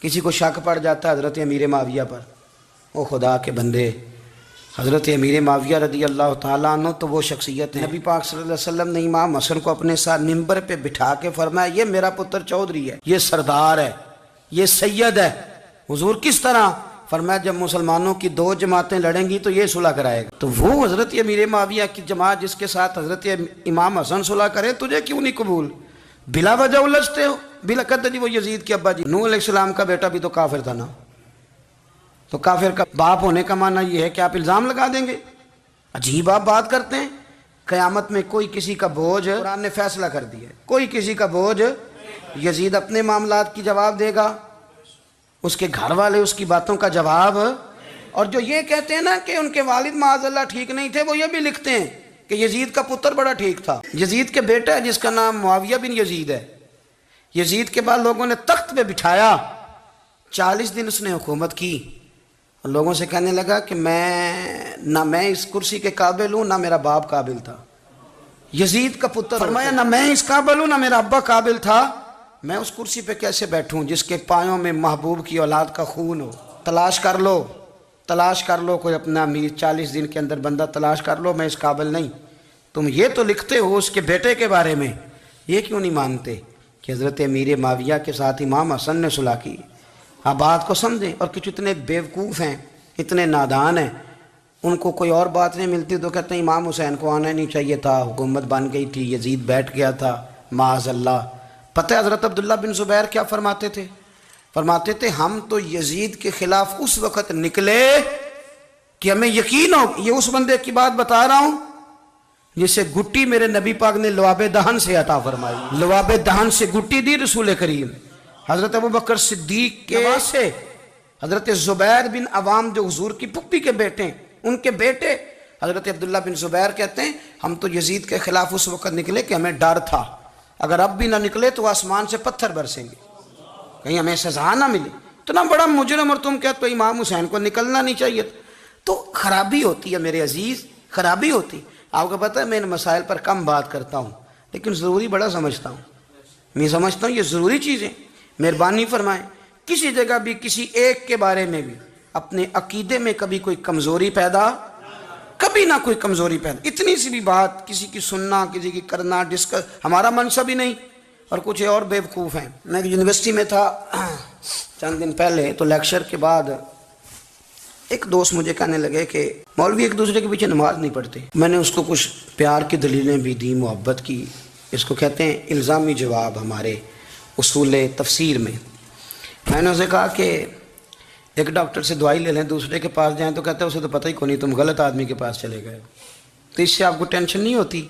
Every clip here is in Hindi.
किसी को शक पड़ जाता है हज़रत अमीर माविया पर, ओ खुदा के बंदे, हज़रत अमीर माविया रदी अल्लाह ताला अन्हु तो वो शख्सियत है। नबी पाक सल्लल्लाहु अलैहि वसल्लम ने इमाम हसन को अपने साथ मिंबर पे बिठा के फरमाया, ये मेरा पुत्र चौधरी है, ये सरदार है, ये सैयद है। हुजूर किस तरह? फरमाया जब मुसलमानों की दो जमातें लड़ेंगी तो ये सुलह कराएगा। तो वो हज़रत अमीर माविया की जमात जिसके साथ हज़रत इमाम हसन सुलह करे, तुझे क्यों नहीं कबूल? बिला वजह उलझते हो। बिला कहते जी वो यजीद के अब्बा जी नूह अलैहिस्सलाम का बेटा भी तो काफिर था ना, तो काफिर का बाप होने का माना ये है कि आप इल्ज़ाम लगा देंगे? अजीब आप बात करते हैं। क़यामत में कोई किसी का बोझ, कुरान ने फैसला कर दिया, कोई किसी का बोझ, यजीद अपने मामलात की जवाब देगा, उसके घर वाले उसकी बातों का जवाब। और जो ये कहते हैं ना कि उनके वालिद माअज़ल्लाह ठीक नहीं थे, वो ये भी लिखते हैं कि यजीद का पुत्र बड़ा ठीक था। यजीद के बेटा है जिसका नाम मुआविया बिन यजीद है। यजीद के बाद लोगों ने तख्त पे बिठाया, 40 दिन उसने हुकूमत की और लोगों से कहने लगा कि मैं इस कुर्सी के काबिल हूँ, ना मेरा बाप काबिल था। यजीद का पुत्र फरमाया ना मैं इस काबिल हूँ, ना मेरा अब्बा काबिल था, मैं उस कुर्सी पे कैसे बैठूं जिसके पायों में महबूब की औलाद का खून हो। तलाश कर लो कोई अपना अमीर, 40 दिन के अंदर बंदा तलाश कर लो, मैं इस काबिल नहीं। तुम ये तो लिखते हो उसके बेटे के बारे में, ये क्यों नहीं मानते कि हज़रत अमीर माविया के साथ इमाम हसन ने सुलह की? आप बात को समझें। और कुछ इतने बेवकूफ़ हैं, इतने नादान हैं, उनको कोई और बात नहीं मिलती तो कहते हैं इमाम हुसैन को आना नहीं चाहिए था, हुकूमत बन गई थी, यजीद बैठ गया था, माअज़ल्लाह। पता है हज़रत अब्दुल्ला बिन ज़ुबैर क्या फरमाते थे? फरमाते थे हम तो यजीद के खिलाफ उस वक़्त निकले कि हमें यकीन हो, ये उस बंदे की बात बता रहा हूँ जिसे गुट्टी मेरे नबी पाक ने लवाबे दहन से अता फरमाई। लवाबे दहन से गुट्टी दी रसूल करीम। हज़रत अबू बकर सिद्दीक के से हज़रत ज़ुबैर बिन अवाम जो हुजूर की पुप्पी के बेटे हैं, उनके बेटे हज़रत अब्दुल्ला बिन ज़ुबैर कहते हैं हम तो यजीद के खिलाफ उस वक़्त निकले कि हमें डर था, अगर अब भी ना निकले तो आसमान से पत्थर बरसेंगे, कहीं हमें सजा ना मिले। तो ना बड़ा मुजरिम और तुम कहते हो इमाम हुसैन को निकलना नहीं चाहिए। तो खराबी होती है मेरे अजीज़, खराबी होती। आपको पता है मैं इन मसाइल पर कम बात करता हूँ, लेकिन ज़रूरी बड़ा समझता हूँ। मैं समझता हूँ ये ज़रूरी चीज़ें। मेहरबानी फरमाएं किसी जगह भी किसी एक के बारे में भी अपने अकीदे में कभी कोई कमज़ोरी पैदा, कभी ना कोई कमज़ोरी पैदा, इतनी सी भी बात किसी की सुनना, किसी की करना, डिस्कस, हमारा मनसब ही नहीं। और कुछ और बेवकूफ़ हैं। मैं यूनिवर्सिटी में था चंद दिन पहले, तो लेक्चर के बाद एक दोस्त मुझे कहने लगे कि मौलवी एक दूसरे के पीछे नमाज नहीं पढ़ते। मैंने उसको कुछ प्यार की दलीलें भी दी, मोहब्बत की। इसको कहते हैं इल्ज़ामी जवाब हमारे उसूल तफसीर में। मैंने उसे कहा कि एक डॉक्टर से दवाई ले लें, दूसरे के पास जाएं तो कहते हैं उसे तो पता ही को नहीं, तुम गलत आदमी के पास चले गए। तो इससे आपको टेंशन नहीं होती?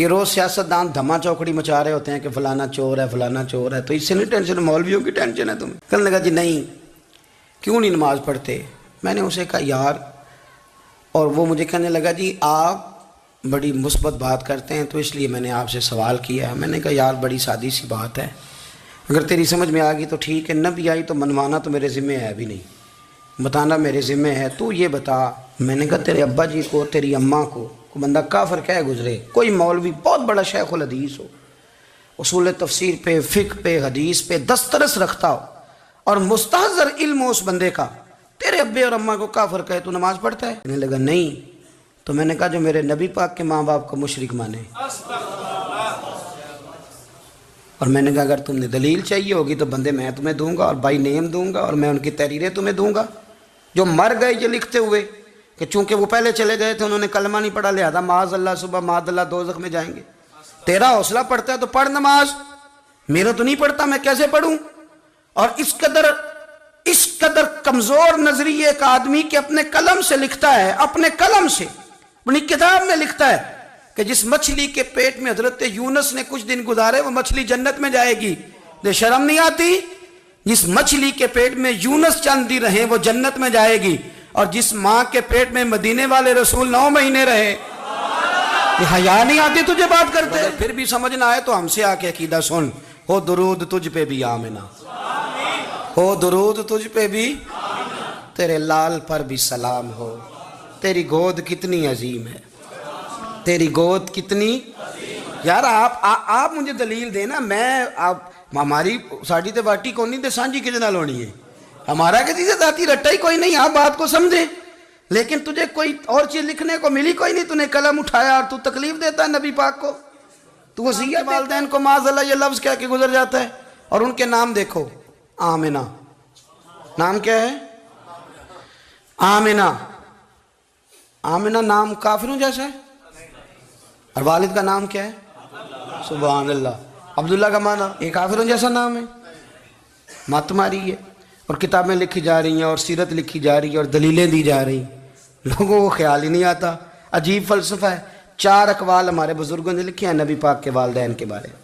ये रोज़ सियासतदान धमा चौकड़ी मचा रहे होते हैं कि फलाना चोर है, फलाना चोर है, तो इससे नहीं टेंशन, मौलवियों की टेंशन है तुम्हें। कहने लगा जी नहीं, क्यों नहीं नमाज़ पढ़ते? मैंने उसे कहा यार, और वो मुझे कहने लगा जी आप बड़ी मुस्बत बात करते हैं तो इसलिए मैंने आपसे सवाल किया है। मैंने कहा यार बड़ी सादी सी बात है, अगर तेरी समझ में आ गई तो ठीक है, न भी आई तो मनवाना तो मेरे ज़िम्मे है भी नहीं, बताना मेरे ज़िम्मे है। तू ये बता, मैंने कहा तेरे अब्बा जी को, तेरी अम्मा को बंदा काफिर कह गुजरे, कोई मौलवी बहुत बड़ा शेखुल हदीस हो, उसूल तफसीर पे, फ़िक़्ह पे, हदीस पे दस्तरस रखता हो और मुस्तहज़र इल्म हो उस बंदे का, तेरे अब्बे और अम्मा को काफिर कहे, तू नमाज़ पढ़ता है? कहने लगा नहीं। तो मैंने कहा जो मेरे नबी पाक के माँ बाप को मुशरिक माने। और मैंने कहा अगर तुमने दलील चाहिए होगी तो बंदे मैं तुम्हें दूंगा और बाई नेम दूंगा और मैं उनकी तहरीरें तुम्हें दूंगा जो मर गए ये लिखते हुए कि चूंकि वो पहले चले गए थे, उन्होंने कलमा नहीं पढ़ा, लिहाजा माज़अल्लाह सुबह माज़अल्लाह दोज़ख में जाएंगे। तेरा हौसला पढ़ता है तो पढ़ नमाज, मेरा तो नहीं पढ़ता, मैं कैसे पढ़ूं? और इस कदर कमज़ोर नजरिए का आदमी कि अपने कलम से लिखता है, अपने कलम से अपनी किताब में लिखता है कि जिस मछली के पेट में हजरत यूनुस ने कुछ दिन गुजारे वो मछली जन्नत में जाएगी। तो शर्म नहीं आती? जिस मछली के पेट में यूनुस चंद दिन रहे वो जन्नत में जाएगी, और जिस माँ के पेट में मदीने वाले रसूल 9 महीने रहे, हया नहीं आती तुझे बात करते? फिर भी समझ ना आए तो हमसे आके अकीदा सुन। हो दुरूद तुझ पे भी आमिना, हो दुरूद तुझ पे भी, तेरे लाल पर भी सलाम हो, तेरी गोद कितनी अजीम है, तेरी गोद कितनी। यार आप मुझे दलील देना, मैं आप हमारी साड़ी ते बाटी कौन नहीं ते सांझी किसे नाल होनी है, हमारा किसी से जाती रट्टा ही कोई नहीं। आप बात को समझे, लेकिन तुझे कोई और चीज लिखने को मिली कोई नहीं, तूने कलम उठाया और तू तकलीफ देता है नबी पाक को, तू वसीयत वालिदैन को माज़अल्लाह ये लफ्ज कह के गुजर जाता है। और उनके नाम देखो, आमिना, नाम क्या है? आमिना। आमिना नाम काफिरों जैसा है। और वालिद का नाम क्या है? सुभान अल्लाह। अब्दुल्ला का माना ये काफिरों जैसा नाम है, मत मारी है। और किताबें लिखी जा रही हैं और सीरत लिखी जा रही है और दलीलें दी जा रही, लोगों को ख्याल ही नहीं आता। अजीब फ़लसफ़ा है। 4 अक़वाल हमारे बुज़ुर्गों ने लिखे हैं नबी पाक के वालिदैन के बारे में।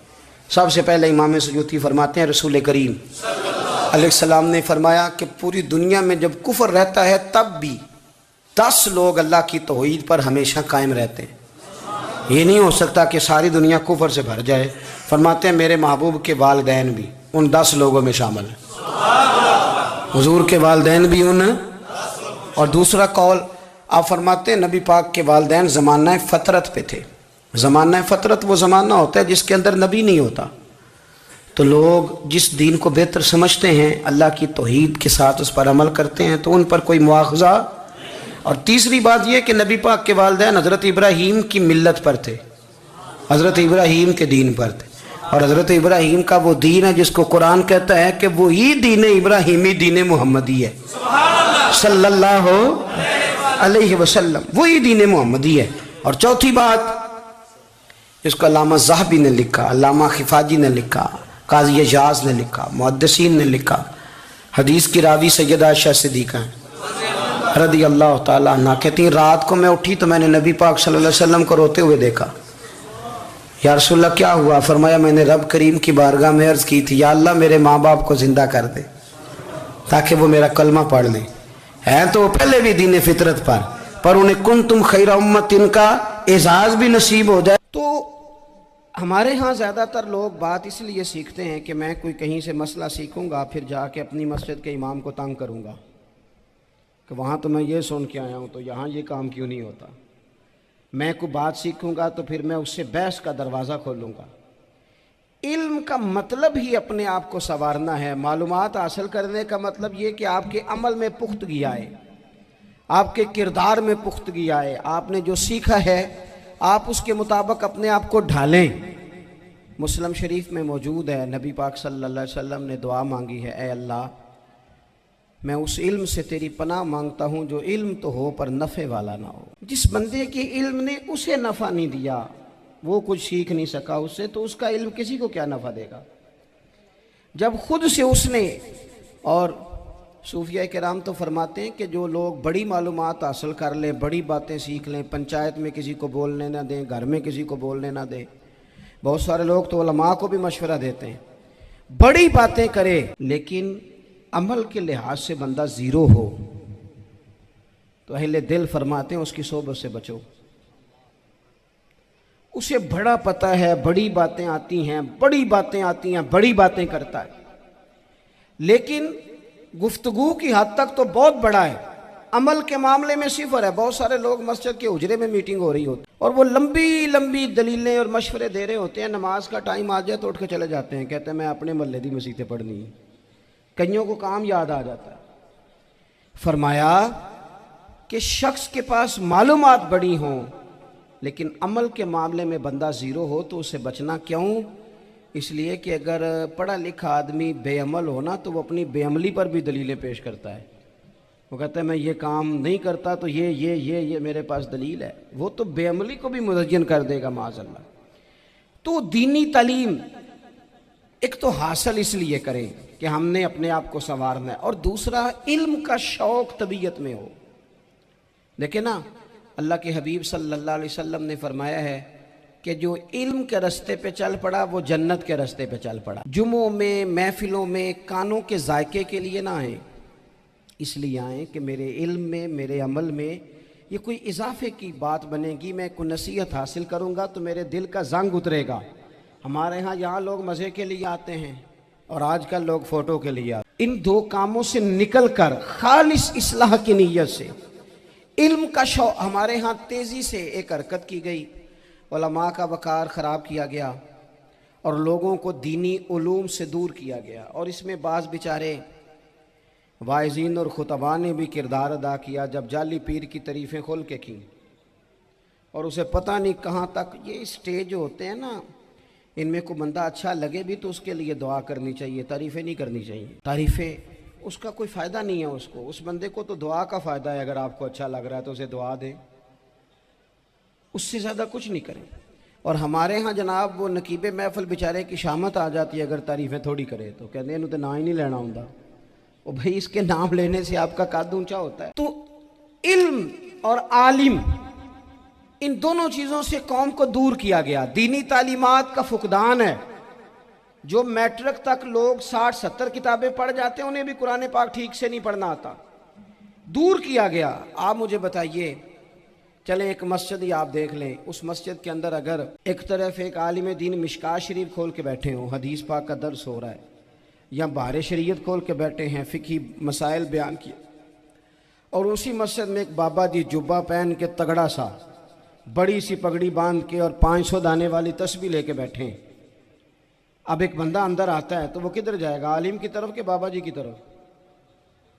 सबसे पहले इमाम सयूती फरमाते हैं रसूल करीम अलैहिस्सलाम ने फरमाया कि पूरी दुनिया में जब कुफ्र रहता है तब भी 10 लोग अल्लाह की तौहीद पर हमेशा कायम रहते हैं। ये नहीं हो सकता कि सारी दुनिया कुफ्र से भर जाए। फरमाते हैं मेरे महबूब के वालिदैन भी उन 10 लोगों में शामिल हैं, हुजूर के वालिदैन भी उन। और दूसरा कौल आप फरमाते हैं नबी पाक के वालिदैन ज़माना फ़तरत पे थे। ज़माना फ़तरत वो ज़माना होता है जिसके अंदर नबी नहीं होता, तो लोग जिस दीन को बेहतर समझते हैं, अल्लाह की तौहीद के साथ उस पर अमल करते हैं, तो उन पर कोई मुआख़ज़ा। और तीसरी बात यह कि नबी पाक के वालिदैन हज़रत इब्राहीम की मिल्लत पर थे, हज़रत इब्राहीम के दीन पर थे। और हज़रत इब्राहीम का वो दीन है जिसको कुरान कहता है कि वो ही दीन इब्राहीमी दीन मुहम्मदी है सल्लल्लाहु अलैहि वसल्लम, वही दीन मुहम्मदी है। और चौथी बात, इसको अल्लामा ज़हबी ने लिखा, अल्लामा खिफाजी ने लिखा, काज़ी एजाज ने लिखा, मुहद्दिसीन ने लिखा। हदीस की रावी सैयदा आयशा सिद्दीक़ा रज़ी अल्लाह ताला अन्हा कहती, रात को मैं उठी तो मैंने नबी पाक सल्लल्लाहु अलैहि वसल्लम को रोते हुए देखा। या रसूलल्लाह क्या हुआ? फरमाया मैंने रब करीम की बारगाह में अर्ज़ की थी, या अल्लाह मेरे माँ बाप को ज़िंदा कर दे ताकि वो मेरा कलमा पढ़ लें। हैं तो पहले भी दीन फितरत पर उन्हें कुंतुम खैरा उम्मतिन का एजाज़ भी नसीब हो जाए। तो हमारे यहाँ ज़्यादातर लोग बात इसलिए सीखते हैं कि मैं कोई कहीं से मसला सीखूँगा फिर जाके अपनी मस्जिद के इमाम को तंग करूँगा कि वहाँ तो मैं ये सुन के आया हूँ तो यहाँ ये काम क्यों नहीं होता। मैं कोई बात सीखूँगा तो फिर मैं उससे बहस का दरवाज़ा खोलूँगा। इल्म का मतलब ही अपने आप को संवारना है। मालूमात हासिल करने का मतलब ये कि आपके अमल में पुख्तगी आए, आपके किरदार में पुख्तगी आए, आपने जो सीखा है आप उसके मुताबिक अपने आप को ढालें। मुस्लिम शरीफ में मौजूद है, नबी पाक सल्लल्लाहु अलैहि वसल्लम ने दुआ मांगी है, ए अल्लाह मैं उस इल्म से तेरी पनाह मांगता हूँ जो इल्म तो हो पर नफ़े वाला ना हो। जिस बंदे के इल्म ने उसे नफ़ा नहीं दिया, वो कुछ सीख नहीं सका उससे, तो उसका इल्म किसी को क्या नफ़ा देगा। जब खुद से उसने, और सूफिया किराम तो फरमाते हैं कि जो लोग बड़ी मालूमात हासिल कर लें, बड़ी बातें सीख लें, पंचायत में किसी को बोलने ना दें, घर में किसी को बोलने ना दें। बहुत सारे लोग तो उलमा को भी मशवरा देते हैं, बड़ी बातें करे, लेकिन अमल के लिहाज से बंदा ज़ीरो हो तो अहले दिल फरमाते हैं उसकी सोबत से बचो। उसे बड़ा पता है, बड़ी बातें आती हैं, बड़ी बातें आती हैं, बड़ी बातें करता है, लेकिन गुफ्तगू की हद तक तो बहुत बड़ा है, अमल के मामले में सिफर है। बहुत सारे लोग मस्जिद के उजरे में मीटिंग हो रही होती और वो लंबी लंबी दलीलें और मशवरे दे रहे होते हैं, नमाज का टाइम आ जाए तो उठ के चले जाते हैं, कहते हैं मैं अपने मोहल्ले की मसीतें पढ़नी है। कईयों को काम याद आ जाता है। फरमाया कि शख्स के पास मालूमात बड़ी हों लेकिन अमल के मामले में बंदा ज़ीरो हो तो उससे बचना क्यों? इसलिए कि अगर पढ़ा लिखा आदमी बेअमल हो ना तो वो अपनी बेअमली पर भी दलीलें पेश करता है। वो कहता है मैं ये काम नहीं करता तो ये मेरे पास दलील है। वो तो बेअमली को भी मुज़य्यन कर देगा माज़अल्लाह। तो दीनी तालीम एक तो हासिल इसलिए करें कि हमने अपने आप को संवारना है, और दूसरा इल्म का शौक़ तबीयत में हो। देखे ना, अल्लाह के हबीब सल्लल्लाहु अलैहि वसल्लम ने फरमाया है कि जो इल्म के रास्ते पे चल पड़ा वो जन्नत के रास्ते पे चल पड़ा। जुमों में, महफिलों में कानों के जायके के लिए ना आए, इसलिए आए कि मेरे इल्म में, मेरे अमल में ये कोई इजाफे की बात बनेगी, मैं कोई नसीहत हासिल करूँगा तो मेरे दिल का जंग उतरेगा। हमारे यहाँ लोग मज़े के लिए आते हैं और आजकल लोग फ़ोटो के लिए आते। इन दो कामों से निकल कर खालिस इस्लाह की नीयत से इल्म का शौक़, हमारे यहाँ तेज़ी से एक हरकत की गई, उलमा का वक़ार ख़राब किया गया और लोगों को दीनी उलूम से दूर किया गया। और इसमें बाज़ बेचारे वाइज़ीन और खुतबा ने भी किरदार अदा किया, जब जाली पीर की तारीफ़ें खोल के की और उसे पता नहीं कहाँ तक। ये स्टेज होते हैं ना, इनमें कोई बंदा अच्छा लगे भी तो उसके लिए दुआ करनी चाहिए, तारीफ़ें नहीं करनी चाहिए। तारीफ़ें उसका कोई फ़ायदा नहीं है, उसको, उस बंदे को तो दुआ का फ़ायदा है। अगर आपको अच्छा लग रहा है तो उसे दुआ दें, उससे ज़्यादा कुछ नहीं करें। और हमारे यहाँ जनाब वो नकीबे महफिल बेचारे की शामत आ जाती है अगर तारीफ़ें थोड़ी करे तो, कहते हैं इन्हों तो ना ही नहीं लेना होता। वो भाई इसके नाम लेने से आपका कद ऊंचा होता है। तो इल्म और आलिम, इन दोनों चीज़ों से कौम को दूर किया गया। दीनी तालीमात का फुकदान है। जो मैट्रिक तक लोग 60-70 किताबें पढ़ जाते हैं उन्हें भी कुरान पाक ठीक से नहीं पढ़ना आता, दूर किया गया। आप मुझे बताइए, चले एक मस्जिद ही आप देख लें, उस मस्जिद के अंदर अगर एक तरफ एक आलिम दीन मिशकात शरीफ खोल के बैठे हों, हदीस पाक का दर्स हो रहा है, या बाहर शरीयत खोल के बैठे हैं, फ़िक़ही मसाइल बयान किए, और उसी मस्जिद में एक बाबा जी जुब्बा पहन के तगड़ा सा बड़ी सी पगड़ी बांध के और 500 दाने वाली तस्बीह लेके बैठे हैं। अब एक बंदा अंदर आता है तो वो किधर जाएगा, आलिम की तरफ के बाबा जी की तरफ?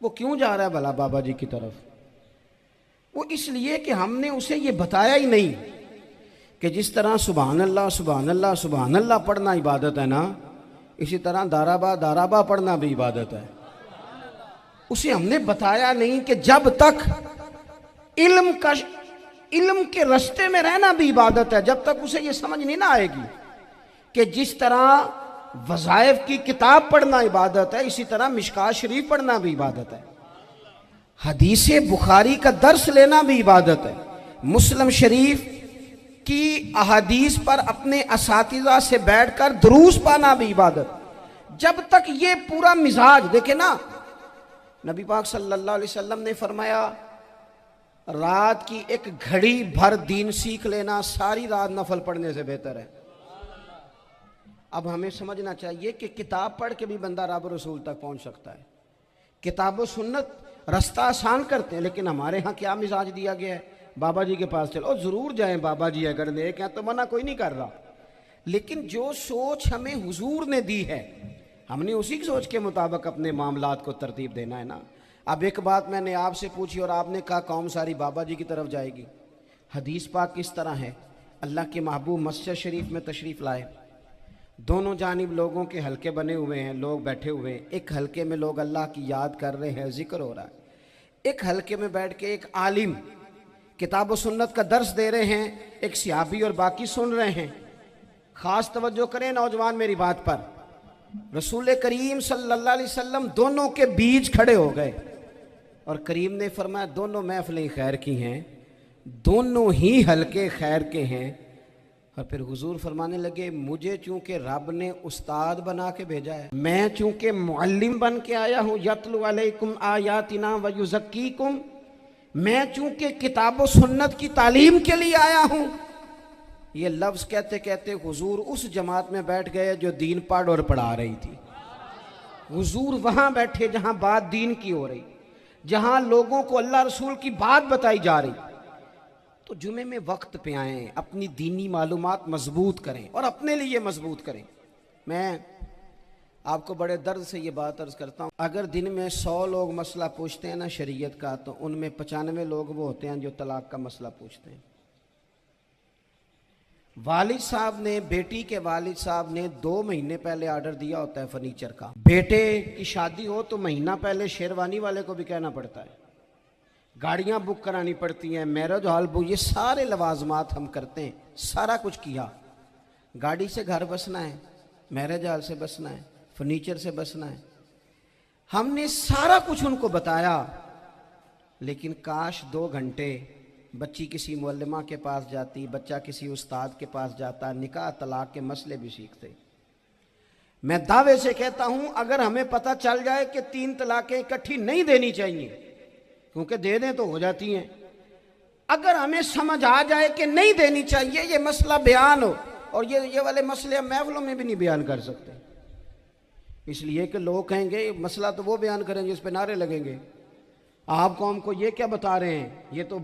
वो क्यों जा रहा है भला बाबा जी की तरफ? वो इसलिए कि हमने उसे ये बताया ही नहीं कि जिस तरह सुभान अल्लाह सुभान अल्लाह सुभान अल्लाह पढ़ना इबादत है ना, इसी तरह दाराबा पढ़ना भी इबादत है। उसे हमने बताया नहीं कि जब तक इल्म के रास्ते में रहना भी इबादत है, जब तक उसे ये समझ नहीं ना आएगी कि जिस तरह वज़ाइफ की किताब पढ़ना इबादत है, इसी तरह मिशकात शरीफ पढ़ना भी इबादत है, हदीस बुखारी का दर्स लेना भी इबादत है, मुस्लिम शरीफ की अहादीस पर अपने असातिज़ा से बैठकर दुरूस पाना भी इबादत। जब तक ये पूरा मिजाज देखे ना, नबी पाक सल्लल्लाहु अलैहि वसल्लम ने फरमाया रात की एक घड़ी भर दीन सीख लेना सारी रात नफल पढ़ने से बेहतर है। अब हमें समझना चाहिए कि किताब पढ़ के भी बंदा रब रसूल तक पहुंच सकता है। किताब व सुन्नत रास्ता आसान करते हैं, लेकिन हमारे यहाँ क्या मिजाज दिया गया है, बाबा जी के पास चलो, ज़रूर जाएं बाबा जी अगर नेक हैं तो मना कोई नहीं कर रहा, लेकिन जो सोच हमें हुजूर ने दी है हमने उसी की सोच के मुताबिक अपने मामलात को तरतीब देना है ना। अब एक बात मैंने आपसे पूछी और आपने कहा कौम सारी बाबा जी की तरफ जाएगी। हदीस पाक किस तरह है, अल्लाह के महबूब मस्जिद शरीफ में तशरीफ़ लाए, दोनों जानिब लोगों के हलके बने हुए हैं, लोग बैठे हुए हैं, एक हलके में लोग अल्लाह की याद कर रहे हैं, जिक्र हो रहा है, एक हलके में बैठ के एक आलिम किताब व सुन्नत का दर्स दे रहे हैं, एक सियाबी और बाकी सुन रहे हैं। ख़ास तवज्जो करें नौजवान मेरी बात पर, रसूल करीम सल्लल्लाहु अलैहि वसल्लम दोनों के बीच खड़े हो गए और करीम ने फरमाया दोनों महफिलें खैर की हैं, दोनों ही हलके खैर के हैं। और फिर हुजूर फरमाने लगे मुझे चूंकि रब ने उस्ताद बना के भेजा है, मैं चूंकि मुअल्लिम बन के आया हूँ, यतलु अलैकुम आयातिना व युज़क्कीकुम, मैं चूंकि किताब व सुन्नत की तालीम के लिए आया हूँ। ये लफ्ज़ कहते कहते हुजूर उस जमात में बैठ गए जो दीन पढ़ और पढ़ा रही थी। हुजूर वहाँ बैठे जहाँ बात दीन की हो रही, जहाँ लोगों को अल्लाह रसूल की बात बताई जा रही। तो जुमे में वक्त पे आएँ, अपनी दीनी मालूमात मजबूत करें और अपने लिए मजबूत करें। मैं आपको बड़े दर्द से ये बात अर्ज़ करता हूँ, अगर दिन में 100 लोग मसला पूछते हैं ना शरीयत का, तो उनमें 95 लोग वो होते हैं जो तलाक का मसला पूछते हैं। वालिद साहब ने, बेटी के वालिद साहब ने 2 महीने पहले ऑर्डर दिया होता है फर्नीचर का। बेटे की शादी हो तो महीना पहले शेरवानी वाले को भी कहना पड़ता है, गाड़ियां बुक करानी पड़ती हैं, मैरिज हॉल बुक, ये सारे लवाजमात हम करते हैं। सारा कुछ किया, गाड़ी से घर बसना है, मैरिज हॉल से बसना है, फर्नीचर से बसना है, हमने सारा कुछ उनको बताया। लेकिन काश 2 घंटे बच्ची किसी मुअल्लिमा के पास जाती, बच्चा किसी उस्ताद के पास जाता, निकाह तलाक के मसले भी सीखते। मैं दावे से कहता हूं अगर हमें पता चल जाए कि 3 तलाकें इकट्ठी नहीं देनी चाहिए, क्योंकि दे दें तो हो जाती हैं, अगर हमें समझ आ जाए कि नहीं देनी चाहिए, ये मसला बयान हो, और ये वाले मसले हम महफिलों में भी नहीं बयान कर सकते, इसलिए कि लोग कहेंगे मसला तो वो बयान करेंगे जिस पे नारे लगेंगे, आप कौम को ये क्या बता रहे हैं, ये तो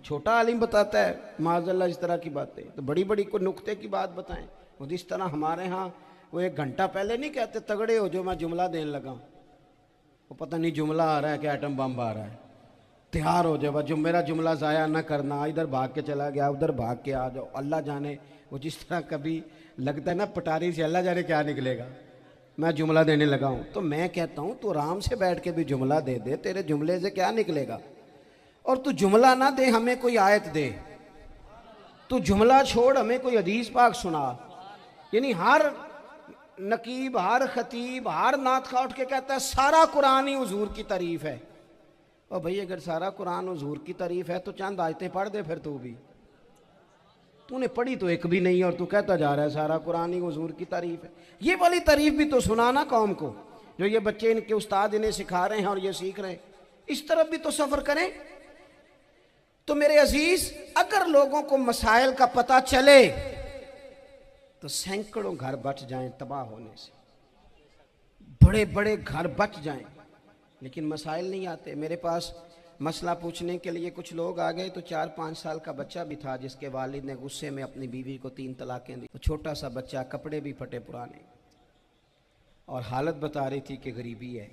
छोटा आलिम बताता है माज़अल्लाह इस तरह की बातें, तो बड़ी बड़ी को नुक्ते की बात बताएं, वो जिस तरह हमारे यहाँ वो 1 घंटा पहले नहीं कहते तगड़े हो जो मैं जुमला देने लगा, वो पता नहीं जुमला आ रहा है कि एटम बम आ रहा है, तैयार हो जाओ, जो मेरा जुमला ज़ाया ना करना, इधर भाग के चला गया उधर भाग के आ जाओ। अल्लाह जाने वो जिस तरह कभी लगता है ना पटारी से, अल्लाह जाने क्या निकलेगा, मैं जुमला देने लगा हूँ। तो मैं कहता हूँ तू आराम से बैठ के भी जुमला दे दे, तेरे जुमले से क्या निकलेगा। और तू जुमला ना दे, हमें कोई आयत दे, तू जुमला छोड़ हमें कोई हदीस पाक सुना। यानी हर नकीब, हर खतीब, हर नात खा उठ के कहता है सारा कुरान ही हुजूर की तारीफ है। और भाई अगर सारा कुरान हुजूर की तारीफ है तो चंद आयतें पढ़ दे फिर तू भी। तूने पढ़ी तो एक भी नहीं और तू कहता जा रहा है सारा कुरान ही हुजूर की तारीफ है। ये वाली तारीफ भी तो सुनाना कौम को, जो ये बच्चे इनके उस्ताद इन्हें सिखा रहे हैं और ये सीख रहे हैं, इस तरफ भी तो सफ़र करें। तो मेरे अजीज, अगर लोगों को मसाइल का पता चले तो सैकड़ों घर बच जाएं तबाह होने से, बड़े बड़े घर बच जाएं, लेकिन मसाइल नहीं आते। मेरे पास मसला पूछने के लिए कुछ लोग आ गए तो 4-5 साल का बच्चा भी था जिसके वालिद ने गुस्से में अपनी बीवी को 3 तलाकें दी। तो छोटा सा बच्चा, कपड़े भी फटे पुराने, और हालत बता रही थी कि गरीबी है।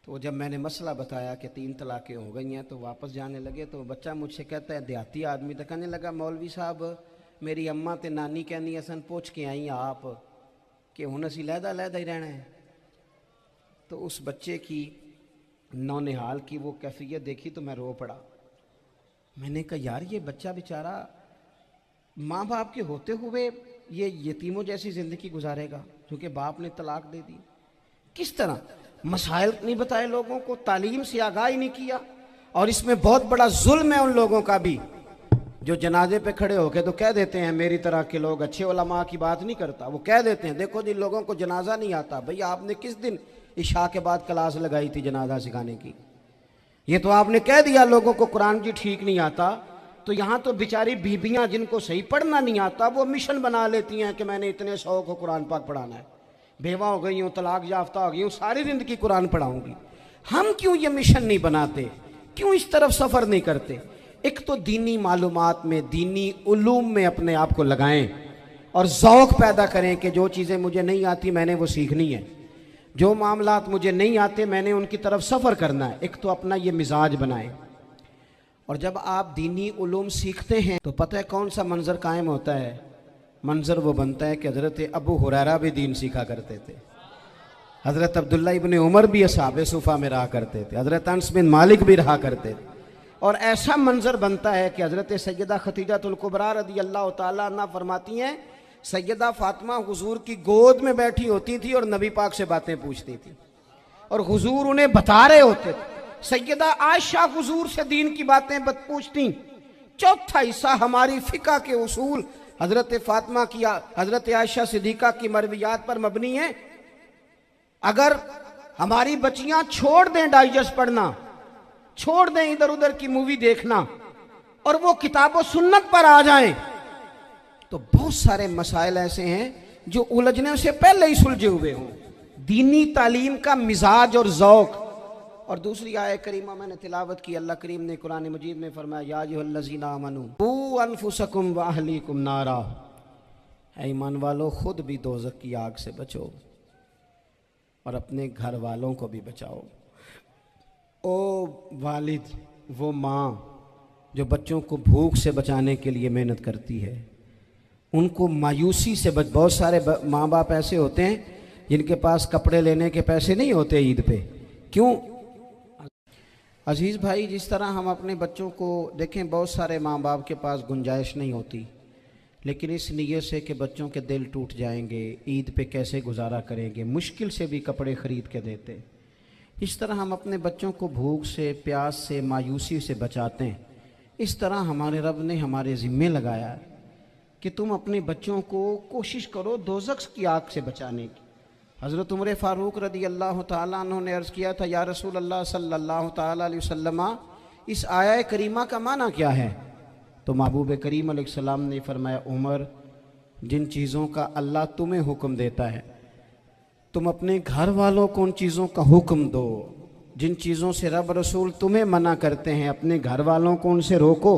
तो जब मैंने मसला बताया कि 3 तलाकें हो गई हैं तो वापस जाने लगे। तो बच्चा मुझसे कहता है, देहाती आदमी, तो कहने लगा मौलवी साहब मेरी अम्मा ते नानी कहनी असन पूछ के आई आप कि हुण असीं लहदा लहदा ही रहना है। तो उस बच्चे की नौनिहाल की वो कैफियत देखी तो मैं रो पड़ा। मैंने कहा यार ये बच्चा बेचारा माँ बाप के होते हुए ये यतीमों जैसी ज़िंदगी गुजारेगा क्योंकि बाप ने तलाक दे दी। किस तरह मसाइल नहीं बताए लोगों को, तालीम से आगाही नहीं किया। और इसमें बहुत बड़ा जुल्म है उन लोगों का भी जो जनाजे पे खड़े होके तो कह देते हैं मेरी तरह के लोग, अच्छे उलमा की बात नहीं करता, वो कह देते हैं देखो जिन लोगों को जनाजा नहीं आता, भैया आपने किस दिन इशा के बाद क्लास लगाई थी जनाजा सिखाने की? ये तो आपने कह दिया लोगों को कुरान जी ठीक नहीं आता। तो यहाँ तो बेचारी बीबियाँ जिनको सही पढ़ना नहीं आता वो मिशन बना लेती हैं कि मैंने इतने शौक हो कुरान पाक पढ़ाना है, बेवा हो गई हूँ, तलाक याफ्ता हो गई हूँ, सारी ज़िंदगी कुरान पढ़ाऊँगी। हम क्यों ये मिशन नहीं बनाते, क्यों इस तरफ सफ़र नहीं करते? एक तो दीनी मालूमात में, दीनी उलूम में अपने आप को लगाएं और ज़ौक़ पैदा करें कि जो चीज़ें मुझे नहीं आती मैंने वो सीखनी है, जो मामलात मुझे नहीं आते मैंने उनकी तरफ सफ़र करना है। एक तो अपना ये मिजाज बनाएं। और जब आप दीनी उलूम सीखते हैं तो पता है कौन सा मंज़र कायम होता है? मंज़र वो बनता है कि हज़रत अबू हुरैरा भी दीन सीखा करते थे, हज़रत अब्दुल्ला इब्न उमर भी असहाबे सुफ़ा में रहा करते थे, हज़रत अनस बिन मालिक भी रहा करते थे। और ऐसा मंज़र बनता है कि हज़रत सैयदा खतीजतुल कुबरा रज़ी अल्लाह तआला अन्हा फरमाती हैं सैयदा फ़ातिमा हुजूर की गोद में बैठी होती थी और नबी पाक से बातें पूछती थी और हुजूर उन्हें बता रहे होते थे। सैयदा आयशा हुजूर से दीन की बातें पूछती। चौथा हिस्सा हमारी फ़िक़्ह के उसूल हज़रत फ़ातिमा की, हज़रत आयशा सिद्दीक़ा की मरवियात पर मबनी है। अगर हमारी बच्चियां छोड़ दें डाइजेस्ट पढ़ना, छोड़ दें इधर उधर की मूवी देखना और वो किताबों सुन्नत पर आ जाएं तो बहुत सारे मसाइल ऐसे हैं जो उलझने से पहले ही सुलझे हुए हों। दीनी तालीम का मिजाज और ज़ौक़। और दूसरी आयत करीमा मैंने तिलावत की, अल्लाह करीम ने कुरान मजीद में फरमाया या अय्युहल्लज़ीना आमनू क़ू अनफुसकुम व अहलीकुम नारा, ऐ ईमान वालों खुद भी दोज़ख की आग से बचो और अपने घर वालों को भी बचाओ। ओ वालिद, वो माँ जो बच्चों को भूख से बचाने के लिए मेहनत करती है, उनको मायूसी से बहुत सारे माँ बाप ऐसे होते हैं जिनके पास कपड़े लेने के पैसे नहीं होते ईद पे। क्यों अजीज़ भाई, जिस तरह हम अपने बच्चों को देखें, बहुत सारे माँ बाप के पास गुंजाइश नहीं होती, लेकिन इस नीयत से कि बच्चों के दिल टूट जाएंगे, ईद पे कैसे गुजारा करेंगे, मुश्किल से भी कपड़े ख़रीद के देते। इस तरह हम अपने बच्चों को भूख से, प्यास से, मायूसी से बचाते हैं। इस तरह हमारे रब ने हमारे ज़िम्मे लगाया है कि तुम अपने बच्चों को कोशिश करो दोज़ख की आग से बचाने की। हज़रत उमर फ़ारूक रज़ी अल्लाह तआला अन्हु ने अर्ज़ किया था या रसूल अल्लाह सल्लल्लाहु तआला अलैहि वसल्लम, इस आया करीमा का माना क्या है? तो महबूब करीम अलैहिस्सलाम ने फरमाया उमर, जिन चीज़ों का अल्लाह तुम्हें हुक्म देता है तुम अपने घर वालों को उन चीज़ों का हुक्म दो, जिन चीज़ों से रब रसूल तुम्हें मना करते हैं अपने घर वालों को उनसे रोको,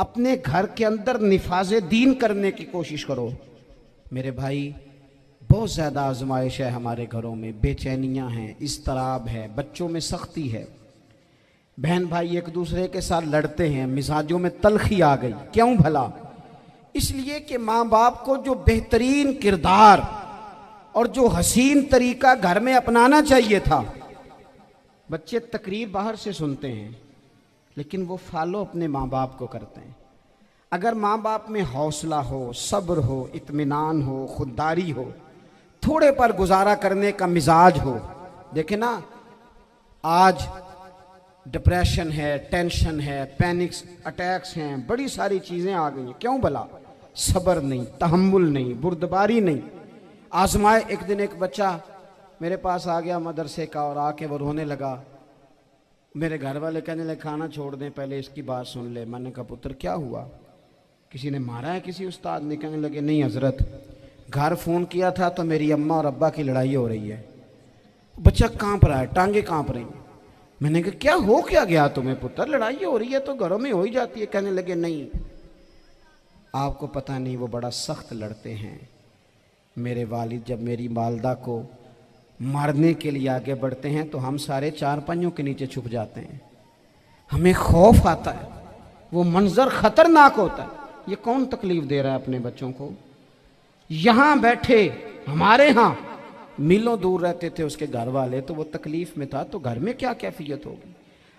अपने घर के अंदर निफाज़े दीन करने की कोशिश करो। मेरे भाई, बहुत ज़्यादा आजमाइश है हमारे घरों में, बेचैनियाँ हैं, इस्तराब है, बच्चों में सख्ती है, बहन भाई एक दूसरे के साथ लड़ते हैं, मिजाजों में तलखी आ गई। क्यों भला? इसलिए कि माँ बाप को जो बेहतरीन किरदार और जो हसीन तरीका घर में अपनाना चाहिए था, बच्चे तकरीर बाहर से सुनते हैं लेकिन वो फॉलो अपने माँ बाप को करते हैं। अगर माँ बाप में हौसला हो, सब्र हो, इत्मीनान हो, खुददारी हो, थोड़े पर गुजारा करने का मिजाज हो। देखे ना, आज डिप्रेशन है, टेंशन है, पैनिक्स अटैक्स हैं, बड़ी सारी चीज़ें आ गई हैं। क्यों भला? सब्र नहीं, तहम्मुल नहीं, बुर्दबारी नहीं। आजमाए। एक दिन एक बच्चा मेरे पास आ गया मदरसे का और आके वो रोने लगा। मेरे घर वाले कहने लगे खाना छोड़ दें, पहले इसकी बात सुन ले। मैंने कहा पुत्र क्या हुआ, किसी ने मारा है किसी उस्ताद ने? कहने लगे नहीं हजरत, घर फ़ोन किया था तो मेरी अम्मा और अब्बा की लड़ाई हो रही है। बच्चा कांप रहा है, टांगे कांप रही हैं। मैंने कहा क्या हो क्या गया तुम्हें पुत्र, लड़ाई हो रही है तो घरों में हो ही जाती है। कहने लगे नहीं, आपको पता नहीं, वो बड़ा सख्त लड़ते हैं। मेरे वालिद जब मेरी वालदा को मारने के लिए आगे बढ़ते हैं तो हम सारे चारपाइयों के नीचे छुप जाते हैं, हमें खौफ आता है, वो मंजर खतरनाक होता है। ये कौन तकलीफ दे रहा है अपने बच्चों को? यहाँ बैठे हमारे यहाँ मीलों दूर रहते थे उसके घर वाले, तो वो तकलीफ में था, तो घर में क्या कैफियत होगी?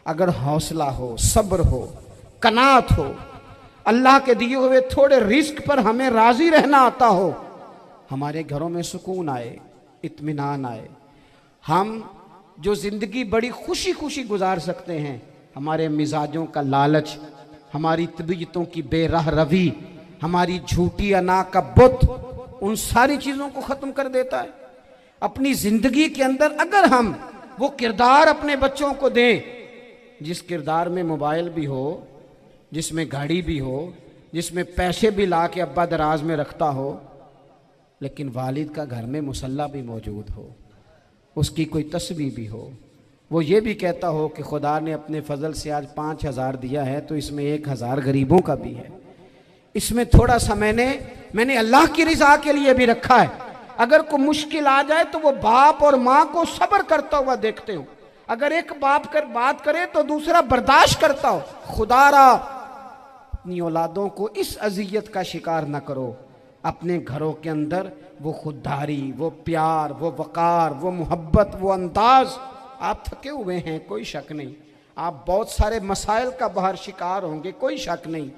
अगर हौसला हो, सब्र हो, कनात हो, अल्लाह के दिए हुए थोड़े रिस्क पर हमें राजी रहना आता हो, हमारे घरों में सुकून आए, इत्मीनान आए। हम जो ज़िंदगी बड़ी खुशी खुशी गुजार सकते हैं, हमारे मिजाजों का लालच, हमारी तबीयतों की बेराह रवी, हमारी झूठी अना का बुत, उन सारी चीज़ों को ख़त्म कर देता है। अपनी ज़िंदगी के अंदर अगर हम वो किरदार अपने बच्चों को दें, जिस किरदार में मोबाइल भी हो, जिसमें गाड़ी भी हो, जिसमें पैसे भी ला के अब्बा दराज में रखता हो, लेकिन वालिद का घर में मुसल्ला भी मौजूद हो, उसकी कोई तस्बीह भी हो, वो ये भी कहता हो कि खुदा ने अपने फजल से आज 5,000 दिया है तो इसमें 1,000 गरीबों का भी है, इसमें थोड़ा सा मैंने अल्लाह की रिजा के लिए भी रखा है। अगर कोई मुश्किल आ जाए तो वो बाप और माँ को सब्र करता हुआ देखते हो। अगर एक बाप कर बात करे तो दूसरा बर्दाश्त करता हो। खुदारा अपनी औलादों को इस अजियत का शिकार न करो। अपने घरों के अंदर वो खुददारी, वो प्यार, वो वक़ार, वो मोहब्बत, वो अंदाज। आप थके हुए हैं, कोई शक नहीं, आप बहुत सारे मसाइल का बाहर शिकार होंगे, कोई शक नहीं,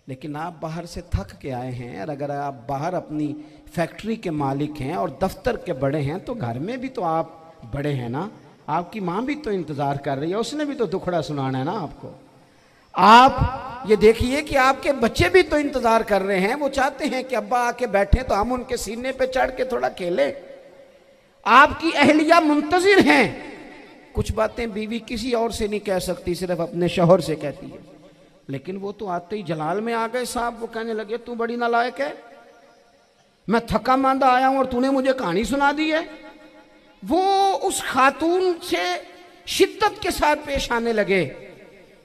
लेकिन आप बाहर से थक के आए हैं। और अगर आप बाहर अपनी फैक्ट्री के मालिक हैं और दफ्तर के बड़े हैं तो घर में भी तो आप बड़े हैं ना। आपकी माँ भी तो इंतज़ार कर रही है, उसने भी तो दुखड़ा सुनाना है ना आपको। आप ये देखिए कि आपके बच्चे भी तो इंतज़ार कर रहे हैं, वो चाहते हैं कि अब्बा आके बैठे तो हम उनके सीने पे चढ़ के थोड़ा खेलें। आपकी अहलिया मुंतज़िर हैं। कुछ बातें बीवी किसी और से नहीं कह सकती, सिर्फ अपने शौहर से कहती है, लेकिन वो तो आते ही जलाल में आ गए साहब। वो कहने लगे तू बड़ी नालायक है, मैं थका मांदा आया हूं और तूने मुझे कहानी सुना दी है। वो उस खातून से शिद्दत के साथ पेश आने लगे।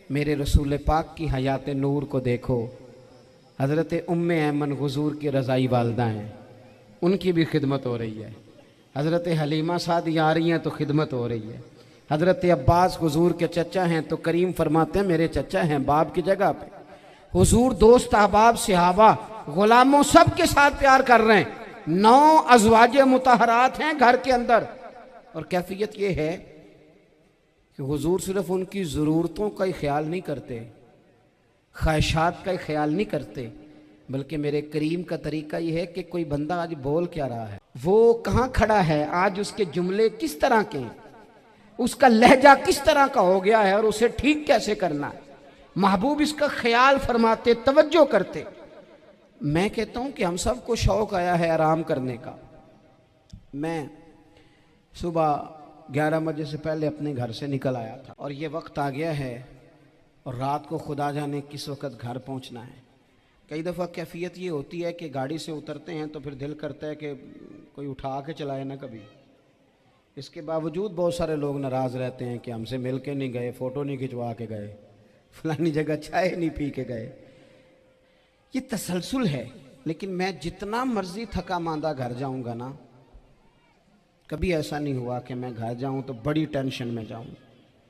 मेरे रसूल पाक की हयात नूर को देखो, हज़रत उम्मे ऐमन हुज़ूर की रज़ाई वालदा हैं, उनकी भी खिदमत हो रही है। हज़रत हलीमा सादी आ रही हैं तो खिदमत हो रही है। हज़रत अब्बास हुज़ूर के चचा हैं तो करीम फरमाते हैं मेरे चचा हैं बाप की जगह पे। हुज़ूर दोस्त अहबाब सहाबा गुलामों सब के साथ प्यार कर रहे हैं। 9 अज़वाजे मुतहरात हैं घर के अंदर, और कैफियत ये है कि हुज़ूर सिर्फ उनकी ज़रूरतों का ही ख्याल नहीं करते, ख्वाहिशात का ही ख्याल नहीं करते, बल्कि मेरे करीम का तरीका ये है कि कोई बंदा आज बोल क्या रहा है, वो कहाँ खड़ा है, आज उसके जुमले किस तरह के हैं, उसका लहजा किस तरह का हो गया है और उसे ठीक कैसे करना है। महबूब इसका ख्याल फरमाते, तवज्जो करते। मैं कहता हूँ कि हम सबको शौक़ आया है आराम करने का। मैं सुबह 11 बजे से पहले अपने घर से निकल आया था और ये वक्त आ गया है और रात को खुदा जाने किस वक्त घर पहुँचना है। कई दफ़ा कैफियत ये होती है कि गाड़ी से उतरते हैं तो फिर दिल करता है कि कोई उठा के चलाए ना कभी। इसके बावजूद बहुत सारे लोग नाराज़ रहते हैं कि हमसे मिल के नहीं गए, फ़ोटो नहीं खिंचवा के गए, फलानी जगह चाय नहीं पी के गए। ये तसलसल है, लेकिन मैं जितना मर्जी थका मांदा घर जाऊंगा ना, कभी ऐसा नहीं हुआ कि मैं घर जाऊं तो बड़ी टेंशन में जाऊं।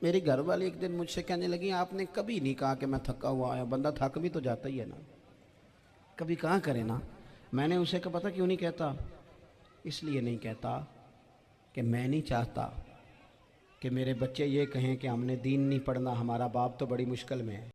मेरी घर वाली एक दिन मुझसे कहने लगी, आपने कभी नहीं कहा कि मैं थका हुआ आया। बंदा थक भी तो जाता ही है ना, कभी कहाँ करे ना। मैंने उसे कहा पता क्यों नहीं कहता? इसलिए नहीं कहता कि मैं नहीं चाहता कि मेरे बच्चे ये कहें कि हमने दीन नहीं पढ़ना, हमारा बाप तो बड़ी मुश्किल में है।